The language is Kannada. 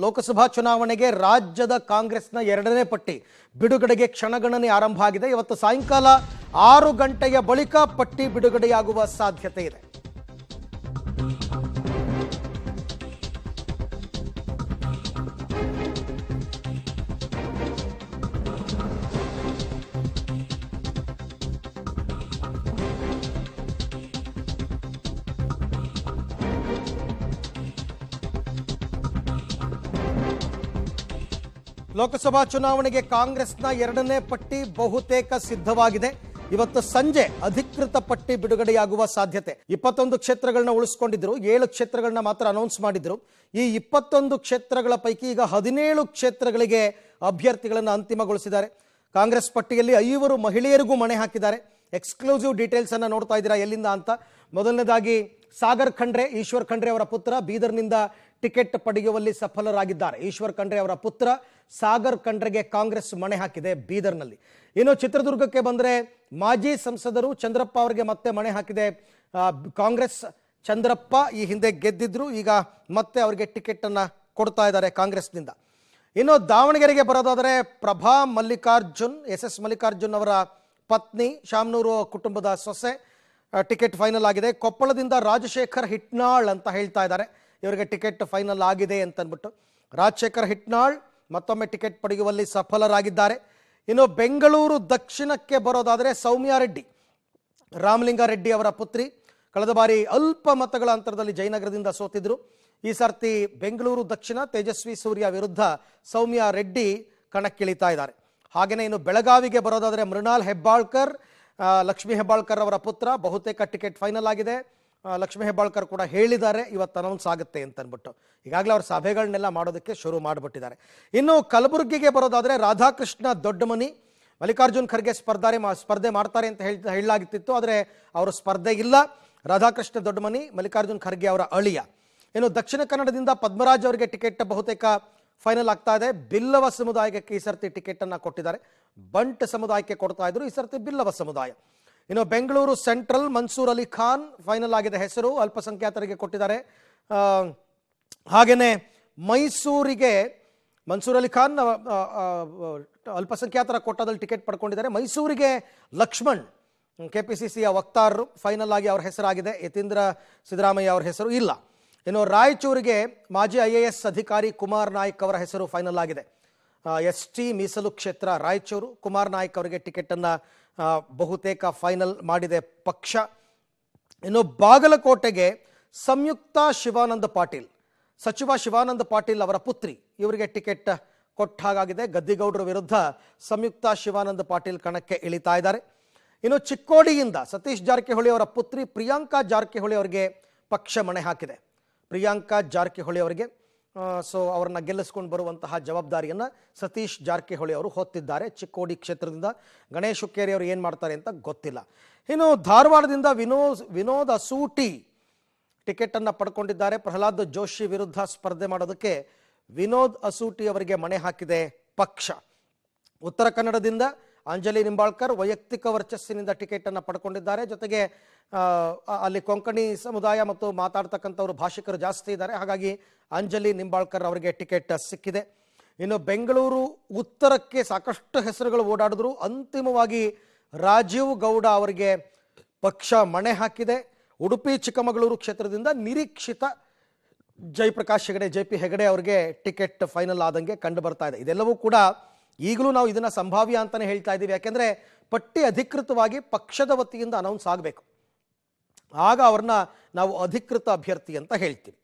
ಲೋಕಸಭಾ ಚುನಾವಣೆಗೆ ರಾಜ್ಯದ ಕಾಂಗ್ರೆಸ್ನ ಎರಡನೇ ಪಟ್ಟಿ ಬಿಡುಗಡೆಗೆ ಕ್ಷಣಗಣನೆ ಆರಂಭ ಆಗಿದೆ. ಇವತ್ತು ಸಾಯಂಕಾಲ 6 ಗಂಟೆಯ ಬಳಿಕ ಪಟ್ಟಿ ಬಿಡುಗಡೆಯಾಗುವ ಸಾಧ್ಯತೆ ಇದೆ. ಲೋಕಸಭಾ ಚುನಾವಣೆಗೆ ಕಾಂಗ್ರೆಸ್ನ ಎರಡನೇ ಪಟ್ಟಿ ಬಹುತೇಕ ಸಿದ್ಧವಾಗಿದೆ. ಇವತ್ತು ಸಂಜೆ ಅಧಿಕೃತ ಪಟ್ಟಿ ಬಿಡುಗಡೆಯಾಗುವ ಸಾಧ್ಯತೆ. 21 ಕ್ಷೇತ್ರಗಳನ್ನ ಉಳಿಸಿಕೊಂಡಿದ್ರು, 7 ಕ್ಷೇತ್ರಗಳನ್ನ ಮಾತ್ರ ಅನೌನ್ಸ್ ಮಾಡಿದ್ರು. ಈ 21 ಕ್ಷೇತ್ರಗಳ ಪೈಕಿ ಈಗ 17 ಕ್ಷೇತ್ರಗಳಿಗೆ ಅಭ್ಯರ್ಥಿಗಳನ್ನು ಅಂತಿಮಗೊಳಿಸಿದ್ದಾರೆ. ಕಾಂಗ್ರೆಸ್ ಪಟ್ಟಿಯಲ್ಲಿ 5 ಮಹಿಳೆಯರಿಗೂ ಮಣೆ ಹಾಕಿದ್ದಾರೆ. ಎಕ್ಸ್ಕ್ಲೂಸಿವ್ ಡೀಟೇಲ್ಸ್ ಅನ್ನ ನೋಡ್ತಾ ಇದ್ದೀರಾ ಎಲ್ಲಿಂದ ಅಂತ. ಮೊದಲನೇದಾಗಿ ಸಾಗರ್ ಖಂಡ್ರೆ, ಈಶ್ವರ್ ಖಂಡ್ರೆ ಅವರ ಪುತ್ರ ಬೀದರ್ನಿಂದ ಟಿಕೆಟ್ ಪಡೆಯುವಲ್ಲಿ ಸಫಲರಾಗಿದ್ದಾರೆ. ಈಶ್ವರ್ ಖಂಡ್ರೆ ಅವರ ಪುತ್ರ ಸಾಗರ್ ಖಂಡ್ರೆಗೆ ಕಾಂಗ್ರೆಸ್ ಮಣೆ ಹಾಕಿದೆ ಬೀದರ್ನಲ್ಲಿ. ಇನ್ನು ಚಿತ್ರದುರ್ಗಕ್ಕೆ ಬಂದರೆ ಮಾಜಿ ಸಂಸದರು ಚಂದ್ರಪ್ಪ ಅವರಿಗೆ ಮತ್ತೆ ಮಣೆ ಹಾಕಿದೆ ಕಾಂಗ್ರೆಸ್. ಚಂದ್ರಪ್ಪ ಈ ಹಿಂದೆ ಗೆದ್ದಿದ್ರು, ಈಗ ಮತ್ತೆ ಅವರಿಗೆ ಟಿಕೆಟ್ ಅನ್ನ ಕೊಡ್ತಾ ಇದ್ದಾರೆ ಕಾಂಗ್ರೆಸ್ನಿಂದ. ಇನ್ನು ದಾವಣಗೆರೆಗೆ ಬರೋದಾದರೆ ಪ್ರಭಾ ಮಲ್ಲಿಕಾರ್ಜುನ್, ಎಸ್ ಮಲ್ಲಿಕಾರ್ಜುನ್ ಅವರ ಪತ್ನಿ, ಶಾಮನೂರು ಕುಟುಂಬದ ಸೊಸೆ, ಟಿಕೆಟ್ ಫೈನಲ್ ಆಗಿದೆ. ಕೊಪ್ಪಳದಿಂದ ರಾಜಶೇಖರ್ ಹಿಟ್ನಾಳ್ ಅಂತ ಹೇಳ್ತಾ ಇದ್ದಾರೆ, ಇವರಿಗೆ ಟಿಕೆಟ್ ಫೈನಲ್ ಆಗಿದೆ ಅಂತನ್ಬಿಟ್ಟು. ರಾಜಶೇಖರ್ ಹಿಟ್ನಾಳ್ ಮತ್ತೊಮ್ಮೆ ಟಿಕೆಟ್ ಪಡೆಯುವಲ್ಲಿ ಸಫಲರಾಗಿದ್ದಾರೆ. ಇನ್ನು ಬೆಂಗಳೂರು ದಕ್ಷಿಣಕ್ಕೆ ಬರೋದಾದರೆ ಸೌಮ್ಯ ರೆಡ್ಡಿ, ರಾಮಲಿಂಗಾರೆಡ್ಡಿ ಅವರ ಪುತ್ರಿ, ಕಳೆದ ಬಾರಿ ಅಲ್ಪ ಮತಗಳ ಅಂತರದಲ್ಲಿ ಜಯನಗರದಿಂದ ಸೋತಿದ್ರು. ಈ ಸರ್ತಿ ಬೆಂಗಳೂರು ದಕ್ಷಿಣ ತೇಜಸ್ವಿ ಸೂರ್ಯ ವಿರುದ್ಧ ಸೌಮ್ಯ ರೆಡ್ಡಿ ಕಣಕ್ಕಿಳಿತಾ ಇದ್ದಾರೆ. ಹಾಗೆಯೇ ಇನ್ನು ಬೆಳಗಾವಿಗೆ ಬರೋದಾದರೆ ಮೃಣಾಲ್ ಹೆಬ್ಬಾಳ್ಕರ್, ಲಕ್ಷ್ಮೀ ಹೆಬ್ಬಾಳ್ಕರ್ ಅವರ ಪುತ್ರ, ಬಹುತೇಕ ಟಿಕೆಟ್ ಫೈನಲ್ ಆಗಿದೆ. ಲಕ್ಷ್ಮೀ ಹೆಬ್ಬಾಳ್ಕರ್ ಕೂಡ ಹೇಳಿದ್ದಾರೆ ಇವತ್ತು ಅನೌನ್ಸ್ ಆಗುತ್ತೆ ಅಂತ ಅಂದ್ಬಿಟ್ಟು. ಈಗಾಗಲೇ ಅವ್ರ ಸಭೆಗಳನ್ನೆಲ್ಲ ಮಾಡೋದಕ್ಕೆ ಶುರು ಮಾಡಿಬಿಟ್ಟಿದ್ದಾರೆ. ಇನ್ನು ಕಲಬುರಗಿಗೆ ಬರೋದಾದರೆ ರಾಧಾಕೃಷ್ಣ ದೊಡ್ಡಮನಿ, ಮಲ್ಲಿಕಾರ್ಜುನ್ ಖರ್ಗೆ ಸ್ಪರ್ಧೆ ಮಾಡ್ತಾರೆ ಅಂತ ಹೇಳಲಾಗಿತ್ತು, ಆದರೆ ಅವರು ಸ್ಪರ್ಧೆ ಇಲ್ಲ. ರಾಧಾಕೃಷ್ಣ ದೊಡ್ಡಮನಿ ಮಲ್ಲಿಕಾರ್ಜುನ್ ಖರ್ಗೆ ಅವರ ಅಳಿಯ. ಇನ್ನು ದಕ್ಷಿಣ ಕನ್ನಡದಿಂದ ಪದ್ಮರಾಜ್ ಅವರಿಗೆ ಟಿಕೆಟ್ ಬಹುತೇಕ ಫೈನಲ್ ಆಗ್ತಾ ಇದೆ. ಬಿಲ್ಲವ ಸಮುದಾಯಕ್ಕೆ ಈ ಸರ್ತಿ ಟಿಕೆಟ್ ಅನ್ನ ಕೊಟ್ಟಿದ್ದಾರೆ. ಬಂಟ್ ಸಮುದಾಯಕ್ಕೆ ಕೊಡ್ತಾ ಇದ್ರು, ಈ ಸರ್ತಿ ಬಿಲ್ಲವ ಸಮುದಾಯ. ಇನ್ನು ಬೆಂಗಳೂರು ಸೆಂಟ್ರಲ್ ಮನ್ಸೂರ್ ಅಲಿ ಖಾನ್ ಫೈನಲ್ ಆಗಿದೆ ಹೆಸರು, ಅಲ್ಪಸಂಖ್ಯಾತರಿಗೆ ಕೊಟ್ಟಿದ್ದಾರೆ. ಹಾಗೆಯೇ ಮೈಸೂರಿಗೆ ಮನ್ಸೂರ್ ಅಲಿ ಖಾನ್ ಅಲ್ಪಸಂಖ್ಯಾತರ ಕೋಟಾದಲ್ಲಿ ಟಿಕೆಟ್ ಪಡ್ಕೊಂಡಿದ್ದಾರೆ. ಮೈಸೂರಿಗೆ ಲಕ್ಷ್ಮಣ್, ಕೆಪಿಸಿಸಿಯ ವಕ್ತಾರರು, ಫೈನಲ್ ಆಗಿ ಅವರ ಹೆಸರಾಗಿದೆ. ಯತೀಂದ್ರ ಸಿದ್ದರಾಮಯ್ಯ ಅವರ ಹೆಸರು ಇಲ್ಲ. ಇನ್ನು ರಾಯಚೂರಿಗೆ ಮಾಜಿ IAS ಅಧಿಕಾರಿ ಕುಮಾರ್ ನಾಯ್ಕ್ ಅವರ ಹೆಸರು ಫೈನಲ್ ಆಗಿದೆ. ST ಮೀಸಲು ಕ್ಷೇತ್ರ ರಾಯಚೂರು, ಕುಮಾರ್ ನಾಯ್ಕ್ ಅವರಿಗೆ ಟಿಕೆಟ್ ಅನ್ನ ಬಹುತೇಕ ಫೈನಲ್ ಮಾಡಿದೆ ಪಕ್ಷ. ಇನ್ನು ಬಾಗಲಕೋಟೆಗೆ ಸಂಯುಕ್ತ ಶಿವಾನಂದ ಪಾಟೀಲ್, ಸಚಿವ ಶಿವಾನಂದ ಪಾಟೀಲ್ ಅವರ ಪುತ್ರಿ, ಇವರಿಗೆ ಟಿಕೆಟ್ ಕೊಟ್ಟ ಹಾಗಾಗಿದೆ. ಗದ್ದಿಗೌಡರ ವಿರುದ್ಧ ಸಂಯುಕ್ತ ಶಿವಾನಂದ ಪಾಟೀಲ್ ಕಣಕ್ಕೆ ಇಳಿತಾ ಇದ್ದಾರೆ. ಇನ್ನು ಚಿಕ್ಕೋಡಿಯಿಂದ ಸತೀಶ್ ಜಾರಕಿಹೊಳಿ ಅವರ ಪುತ್ರಿ ಪ್ರಿಯಾಂಕಾ ಜಾರಕಿಹೊಳಿ ಅವರಿಗೆ ಪಕ್ಷ ಮಣೆ ಹಾಕಿದೆ. ಪ್ರಿಯಾಂಕಾ ಜಾರಕಿಹೊಳಿ ಅವರಿಗೆ ಅವರನ್ನ ಗೆಲ್ಲಿಸ್ಕೊಂಡು ಬರುವಂತಹ ಜವಾಬ್ದಾರಿಯನ್ನು ಸತೀಶ್ ಜಾರಕಿಹೊಳಿ ಅವರು ಹೊತ್ತಿದ್ದಾರೆ ಚಿಕ್ಕೋಡಿ ಕ್ಷೇತ್ರದಿಂದ. ಗಣೇಶ್ ಹುಕ್ಕೇರಿ ಅವರು ಏನು ಮಾಡ್ತಾರೆ ಅಂತ ಗೊತ್ತಿಲ್ಲ. ಇನ್ನು ಧಾರವಾಡದಿಂದ ವಿನೋದ್ ಅಸೂಟಿ ಟಿಕೆಟ್ ಅನ್ನು ಪಡ್ಕೊಂಡಿದ್ದಾರೆ. ಪ್ರಹ್ಲಾದ್ ಜೋಶಿ ವಿರುದ್ಧ ಸ್ಪರ್ಧೆ ಮಾಡೋದಕ್ಕೆ ವಿನೋದ್ ಅಸೂಟಿ ಅವರಿಗೆ ಮಣೆ ಹಾಕಿದೆ ಪಕ್ಷ. ಉತ್ತರ ಕನ್ನಡದಿಂದ ಅಂಜಲಿ ನಿಂಬಾಳ್ಕರ್ ವೈಯಕ್ತಿಕ ವರ್ಚಸ್ಸಿನಿಂದ ಟಿಕೆಟ್ ಅನ್ನು ಪಡ್ಕೊಂಡಿದ್ದಾರೆ. ಜೊತೆಗೆ ಅಲ್ಲಿ ಕೊಂಕಣಿ ಸಮುದಾಯ ಮತ್ತು ಮಾತಾಡ್ತಕ್ಕಂಥವ್ರು ಭಾಷಿಕರು ಜಾಸ್ತಿ ಇದ್ದಾರೆ, ಹಾಗಾಗಿ ಅಂಜಲಿ ನಿಂಬಾಳ್ಕರ್ ಅವರಿಗೆ ಟಿಕೆಟ್ ಸಿಕ್ಕಿದೆ. ಇನ್ನು ಬೆಂಗಳೂರು ಉತ್ತರಕ್ಕೆ ಸಾಕಷ್ಟು ಹೆಸರುಗಳು ಓಡಾಡಿದ್ರು, ಅಂತಿಮವಾಗಿ ರಾಜೀವ್ ಗೌಡ ಅವರಿಗೆ ಪಕ್ಷ ಮಣೆ ಹಾಕಿದೆ. ಉಡುಪಿ ಚಿಕ್ಕಮಗಳೂರು ಕ್ಷೇತ್ರದಿಂದ ನಿರೀಕ್ಷಿತ ಜಯಪ್ರಕಾಶ್ ಹೆಗಡೆ, JP ಹೆಗಡೆ ಅವರಿಗೆ ಟಿಕೆಟ್ ಫೈನಲ್ ಆದಂಗೆ ಕಂಡು ಬರ್ತಾ ಇದೆ. ಇದೆಲ್ಲವೂ ಕೂಡ ಈಗಲೂ ನಾವು ಇದನ್ನ ಸಂಭಾವ್ಯ ಅಂತಾನೆ ಹೇಳ್ತಾ ಇದ್ದೀವಿ, ಯಾಕೆಂದ್ರೆ ಪಟ್ಟಿ ಅಧಿಕೃತವಾಗಿ ಪಕ್ಷದ ವತಿಯಿಂದ ಅನೌನ್ಸ್ ಆಗಬೇಕು, ಆಗ ಅವ್ರನ್ನ ನಾವು ಅಧಿಕೃತ ಅಭ್ಯರ್ಥಿ ಅಂತ ಹೇಳ್ತೀವಿ.